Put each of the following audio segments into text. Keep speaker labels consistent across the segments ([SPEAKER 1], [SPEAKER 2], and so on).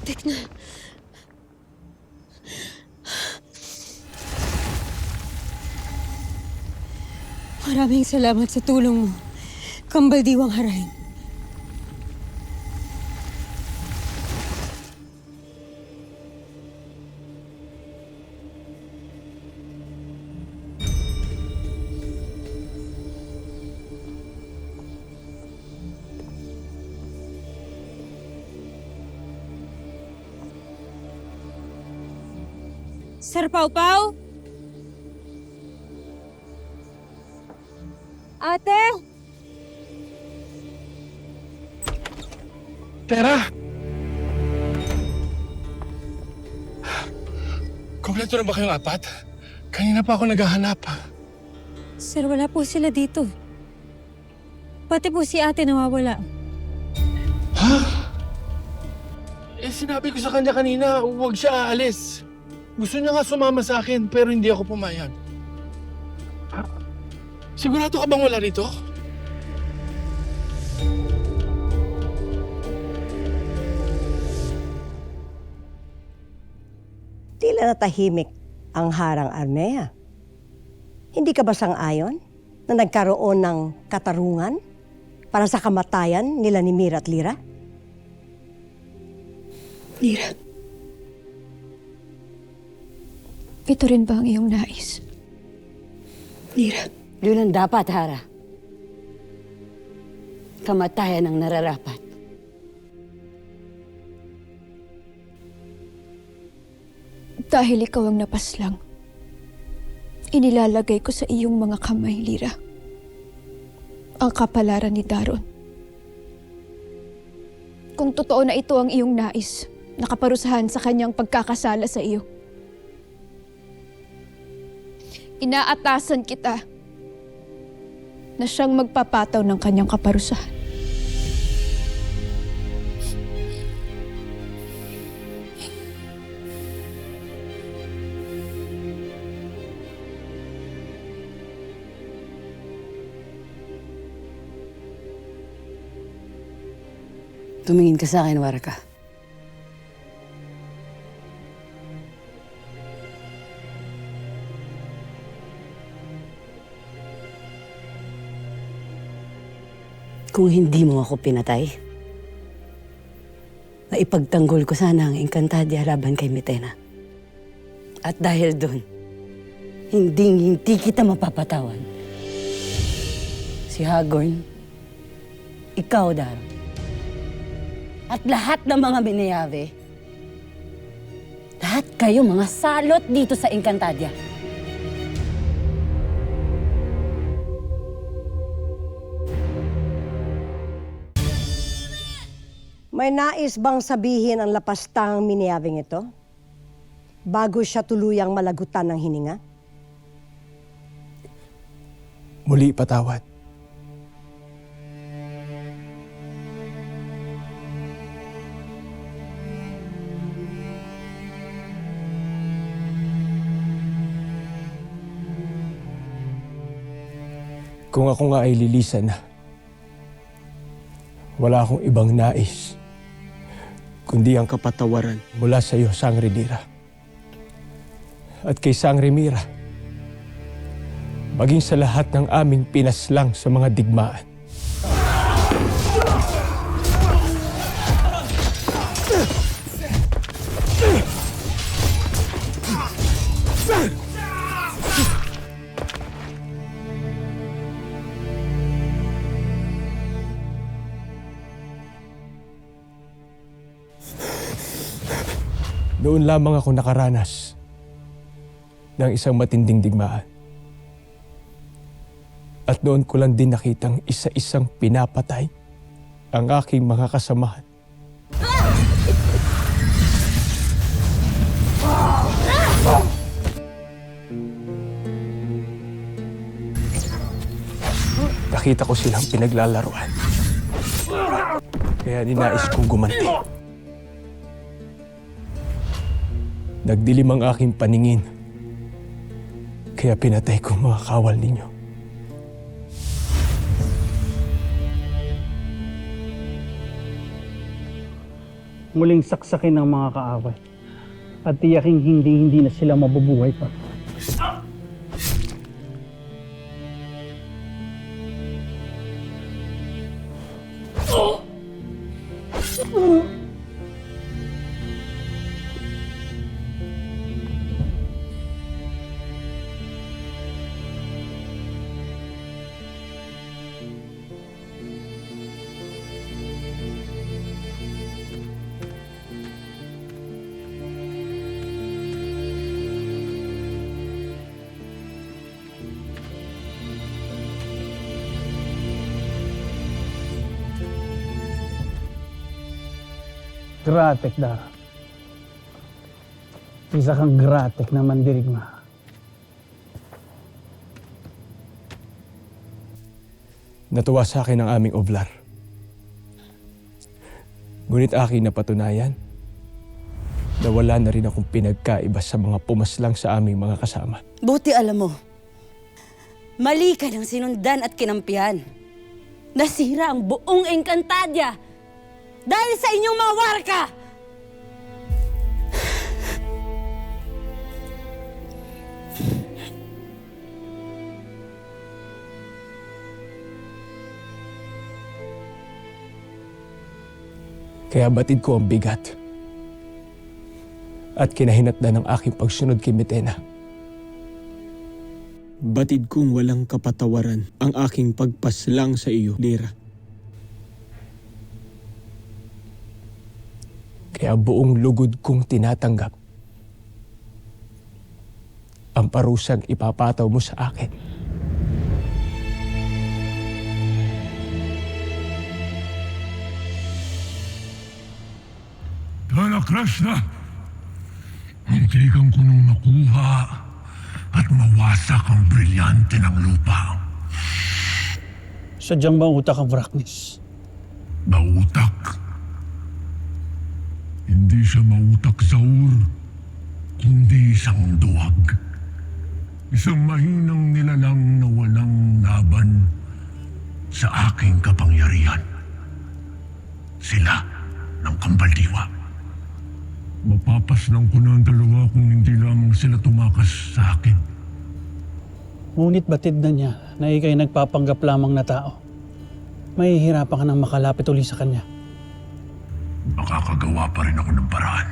[SPEAKER 1] Tekna. Maraming salamat sa tulong mo, Kambaldiwang Harain. Sir Pau Pau? Ate?
[SPEAKER 2] Tera! Kompleto na ba kayong apat? Kanina pa ako naghahanap.
[SPEAKER 1] Sir, wala po sila dito. Pati po si ate nawawala.
[SPEAKER 2] Ha? Sinabi ko sa kanya kanina, huwag siya aalis. Gusto niya nga sumama sa akin, pero hindi ako pumayag. Sigurado ka bang wala rito?
[SPEAKER 3] Tila natahimik ang Harang Armea. Hindi ka ba sang-ayon na nagkaroon ng katarungan para sa kamatayan nila ni Mira at Lyra?
[SPEAKER 4] Lyra, ito rin ba ang iyong nais? Lyra.
[SPEAKER 5] Yun ang dapat, Hara. Kamatayan ang nararapat.
[SPEAKER 4] Dahil ikaw ang napaslang, inilalagay ko sa iyong mga kamay, Lyra, ang kapalaran ni Daron. Kung totoo na ito ang iyong nais, nakaparusahan sa kanyang pagkakasala sa iyo, inaatasan kita na siyang magpapataw ng kanyang kaparusahan.
[SPEAKER 5] Tumingin ka sa akin, Waraka. Kung hindi mo ako pinatay, maipagtanggol ko sana ang Encantadia laban kay Mitena. At dahil doon, hindi kita mapapatawan. Si Hagorn, ikaw, Daron, at lahat ng mga Minayave, lahat kayo mga salot dito sa Encantadia.
[SPEAKER 3] May nais bang sabihin ang lapastang Minayaving ito bago siya tuluyang malagutan ng hininga?
[SPEAKER 2] Muli patawad. Kung ako nga ay lilisan na, wala akong ibang nais, kundi ang kapatawaran mula sa iyo, Sangre Lyra. At kay Sangre Mira, maging sa lahat ng aming pinaslang sa mga digmaan. Noon lamang ako nakaranas ng isang matinding digmaan. At noon ko lang din nakitang isa-isang pinapatay ang aking mga kasamahan. Nakita ko silang pinaglalaruan. Kaya ninais kong gumanti. Nagdilim ang aking paningin. Kaya pinatay ko mga kawal ninyo.
[SPEAKER 6] muling saksakin ng mga kaaway at tiyaking hindi na sila mabubuhay pa. Gratek, Dara. Isa kang gratek na mandirigma.
[SPEAKER 2] Natuwa sa akin ang aming oblar. Ngunit aking napatunayan na wala na rin akong pinagkaiba sa mga pumaslang sa aming mga kasama.
[SPEAKER 5] Buti alam mo, mali ka ng sinundan at kinampihan. Nasira ang buong Encantadia dahil sa inyong mga warka!
[SPEAKER 2] Kaya batid ko ang bigat at kinahinatnan ng aking pagsunod kay Mitena. Batid kong walang kapatawaran ang aking pagpaslang sa iyo, Lira. Kaya buong lugod kong tinatanggap ang parusang ipapataw mo sa akin.
[SPEAKER 7] Dala Krishna, muntikan ko nung makuha at mawasak ang brilyante ng lupa.
[SPEAKER 6] Sadyang mautak ang Vraknis.
[SPEAKER 7] Mautak. Hindi siya mautak, Zaur, kundi isang duwag. Isang mahinang nilalang na walang laban sa aking kapangyarihan. Sila ng Kambaldiwa. Mapapaslang ko na ang dalawa kung hindi lamang sila tumakas sa akin.
[SPEAKER 6] Ngunit batid na niya na ikay nagpapanggap lamang na tao. Mahihirapan ka nang makalapit uli sa kanya.
[SPEAKER 7] Makakagawa pa rin ako ng paraan.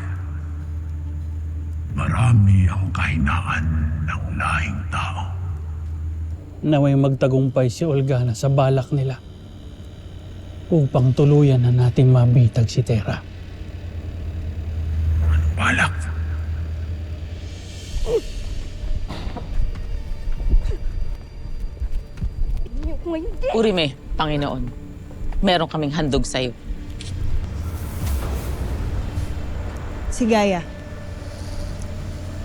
[SPEAKER 7] Marami ang kahinaan ng lahing tao.
[SPEAKER 6] Naway magtagumpay si Olgana sa balak nila upang tuluyan na nating mabitag si Terra.
[SPEAKER 7] Balak.
[SPEAKER 8] Urime, Panginoon. Meron kaming handog sa'yo.
[SPEAKER 9] Si Gaia,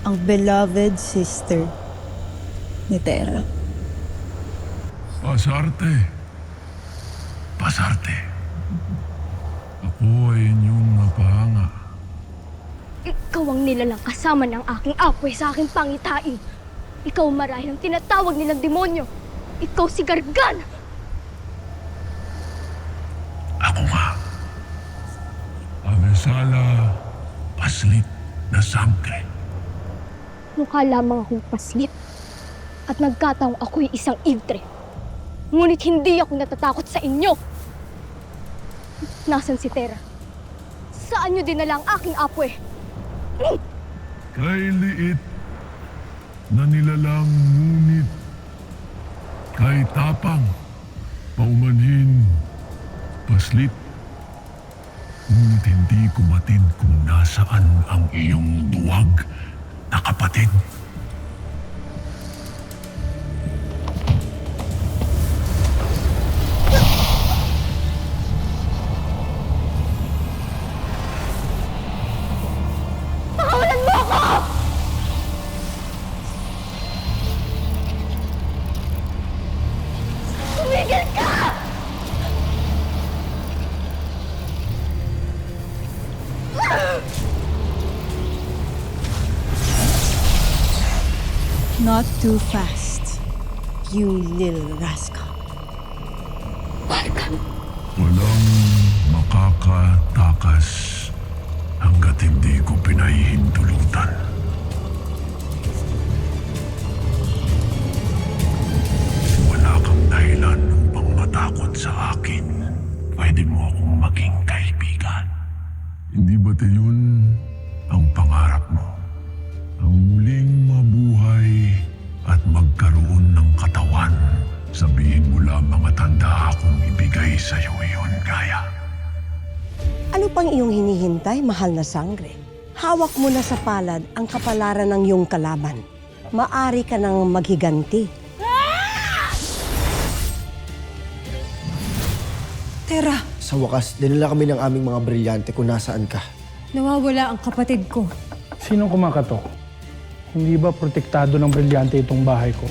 [SPEAKER 9] ang beloved sister ni Terra.
[SPEAKER 7] Pasarte. Pasarte. Ako ay inyong mapahanga.
[SPEAKER 10] Ikaw ang nilalang kasama ng aking apoy sa aking pangitain. Ikaw marahil ang tinatawag nilang demonyo. Ikaw si Gargan!
[SPEAKER 7] Ako nga. Avesala, paslit na sangre.
[SPEAKER 10] Mukha lamang akong paslit. At nagkataong ako'y isang idre. Ngunit hindi ako natatakot sa inyo. Nasaan si Terra? Saan niyo dinala ang aking apoy?
[SPEAKER 7] Kay liit na nilalang ngunit kay tapang paumanhin paslit. Ngunit hindi ko matid kung nasaan ang iyong duwag na kapatid.
[SPEAKER 10] Pakawalan mo ako! Tumigil ka!
[SPEAKER 9] Not too fast, you little rascal.
[SPEAKER 7] Walang makakatakas at hindi ko pinahihintulutan. Wala kang dahilan upang matakot sa akin. Pwede mo akong maging kaibigan. Hindi ba yun ang pangarap mo? Ang muling mabuhay at magkaroon ng katawan. Sabihin mo lamang at handa akong ibigay sa iyo iyon, Gaia.
[SPEAKER 3] Ano pang iyong hinihintay, mahal na sangre? Hawak mo na sa palad ang kapalaran ng iyong kalaban. Maari ka nang maghiganti.
[SPEAKER 1] Tera,
[SPEAKER 11] Sa wakas, dinala kami ng aming mga brilyante kung nasaan ka.
[SPEAKER 1] nawawala ang kapatid ko.
[SPEAKER 6] Sinong kumakatok? Hindi ba protektado ng brilyante itong bahay ko?